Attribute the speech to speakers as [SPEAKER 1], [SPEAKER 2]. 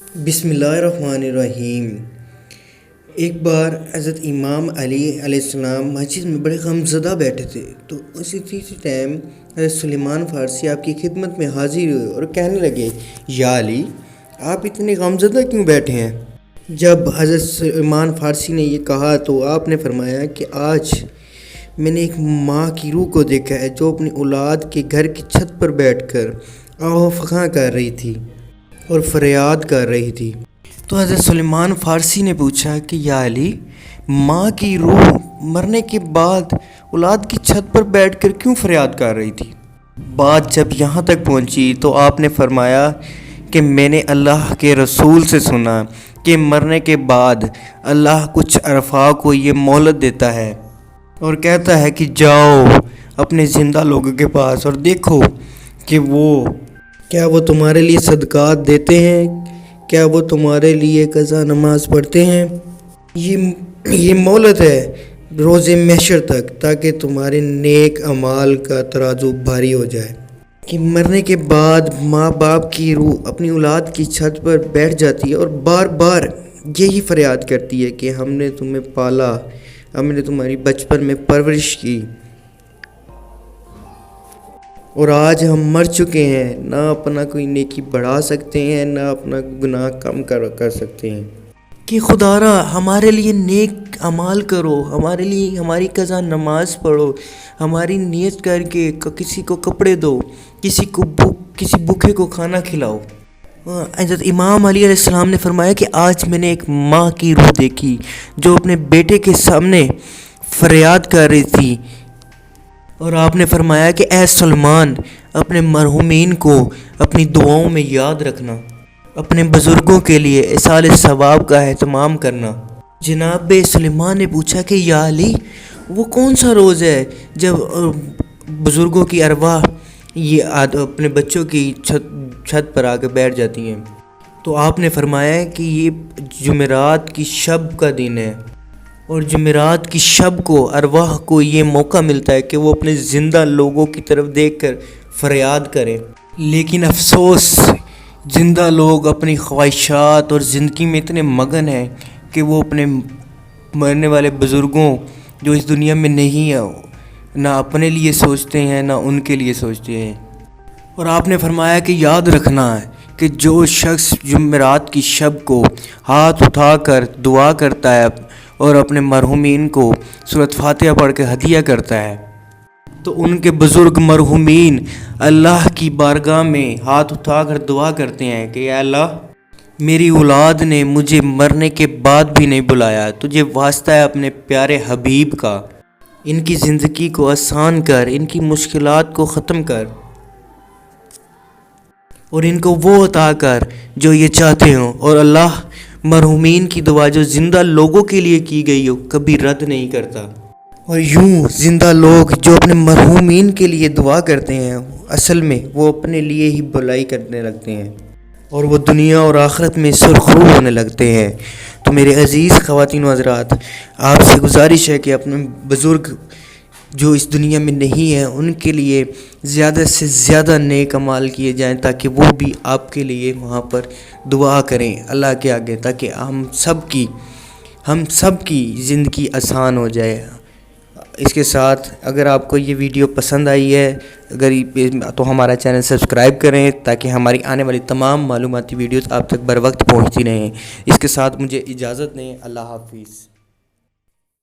[SPEAKER 1] بسم اللہ الرحمن الرحیم۔ ایک بار حضرت امام علی علیہ السلام مسجد میں بڑے غمزدہ بیٹھے تھے، تو اسی ٹائم حضرت سلیمان فارسی آپ کی خدمت میں حاضر ہوئے اور کہنے لگے، یا علی، آپ اتنے غمزدہ کیوں بیٹھے ہیں؟ جب حضرت سلیمان فارسی نے یہ کہا تو آپ نے فرمایا کہ آج میں نے ایک ماں کی روح کو دیکھا ہے جو اپنی اولاد کے گھر کی چھت پر بیٹھ کر آہ و فغاں کر رہی تھی اور فریاد کر رہی تھی۔ تو حضرت سلیمان فارسی نے پوچھا کہ یا علی، ماں کی روح مرنے کے بعد اولاد کی چھت پر بیٹھ کر کیوں فریاد کر رہی تھی؟ بات جب یہاں تک پہنچی تو آپ نے فرمایا کہ میں نے اللہ کے رسول سے سنا کہ مرنے کے بعد اللہ کچھ عرفاء کو یہ مہلت دیتا ہے اور کہتا ہے کہ جاؤ اپنے زندہ لوگوں کے پاس اور دیکھو کہ کیا وہ تمہارے لیے صدقات دیتے ہیں، کیا وہ تمہارے لیے قضا نماز پڑھتے ہیں۔ یہ مہلت ہے روز محشر تک، تاکہ تمہارے نیک اعمال کا ترازو بھاری ہو جائے۔ کہ مرنے کے بعد ماں باپ کی روح اپنی اولاد کی چھت پر بیٹھ جاتی ہے اور بار بار یہی فریاد کرتی ہے کہ ہم نے تمہیں پالا، ہم نے تمہاری بچپن میں پرورش کی، اور آج ہم مر چکے ہیں، نہ اپنا کوئی نیکی بڑھا سکتے ہیں، نہ اپنا گناہ کم کر سکتے ہیں۔ کہ خدا را ہمارے لیے نیک اعمال کرو، ہمارے لیے ہماری قضا نماز پڑھو، ہماری نیت کر کے کسی کو کپڑے دو، کسی بھوکے کو کھانا کھلاؤ۔ حضرت امام علی علیہ السلام نے فرمایا کہ آج میں نے ایک ماں کی روح دیکھی جو اپنے بیٹے کے سامنے فریاد کر رہی تھی، اور آپ نے فرمایا کہ اے سلمان، اپنے مرحومین کو اپنی دعاؤں میں یاد رکھنا، اپنے بزرگوں کے لیے ایصال ثواب کا اہتمام کرنا۔ جناب سلیمان نے پوچھا کہ یا علی، وہ کون سا روز ہے جب بزرگوں کی ارواح اپنے بچوں کی چھت پر آ کے بیٹھ جاتی ہیں؟ تو آپ نے فرمایا کہ یہ جمعرات کی شب کا دن ہے، اور جمعرات کی شب کو ارواح کو یہ موقع ملتا ہے کہ وہ اپنے زندہ لوگوں کی طرف دیکھ کر فریاد کریں۔ لیکن افسوس، زندہ لوگ اپنی خواہشات اور زندگی میں اتنے مگن ہیں کہ وہ اپنے مرنے والے بزرگوں جو اس دنیا میں نہیں ہیں نہ اپنے لیے سوچتے ہیں نہ ان کے لیے سوچتے ہیں۔ اور آپ نے فرمایا کہ یاد رکھنا ہے کہ جو شخص جمعرات کی شب کو ہاتھ اٹھا کر دعا کرتا ہے اور اپنے مرحومین کو سورۃ فاتحہ پڑھ کے ہدیہ کرتا ہے، تو ان کے بزرگ مرحومین اللہ کی بارگاہ میں ہاتھ اٹھا کر دعا کرتے ہیں کہ اے اللہ، میری اولاد نے مجھے مرنے کے بعد بھی نہیں بلایا، تجھے واسطہ ہے اپنے پیارے حبیب کا، ان کی زندگی کو آسان کر، ان کی مشکلات کو ختم کر، اور ان کو وہ عطا کر جو یہ چاہتے ہوں۔ اور اللہ مرحومین کی دعا جو زندہ لوگوں کے لیے کی گئی ہو کبھی رد نہیں کرتا۔ اور یوں زندہ لوگ جو اپنے مرحومین کے لیے دعا کرتے ہیں، اصل میں وہ اپنے لیے ہی بھلائی کرنے لگتے ہیں، اور وہ دنیا اور آخرت میں سرخرو ہونے لگتے ہیں۔ تو میرے عزیز خواتین و حضرات، آپ سے گزارش ہے کہ اپنے بزرگ جو اس دنیا میں نہیں ہیں ان کے لیے زیادہ سے زیادہ نیک اعمال کیے جائیں، تاکہ وہ بھی آپ کے لیے وہاں پر دعا کریں اللہ کے آگے، تاکہ ہم سب کی زندگی آسان ہو جائے۔ اس کے ساتھ اگر آپ کو یہ ویڈیو پسند آئی ہے تو ہمارا چینل سبسکرائب کریں، تاکہ ہماری آنے والی تمام معلوماتی ویڈیوز آپ تک بر وقت پہنچتی رہیں۔ اس کے ساتھ مجھے اجازت دیں، اللہ حافظ۔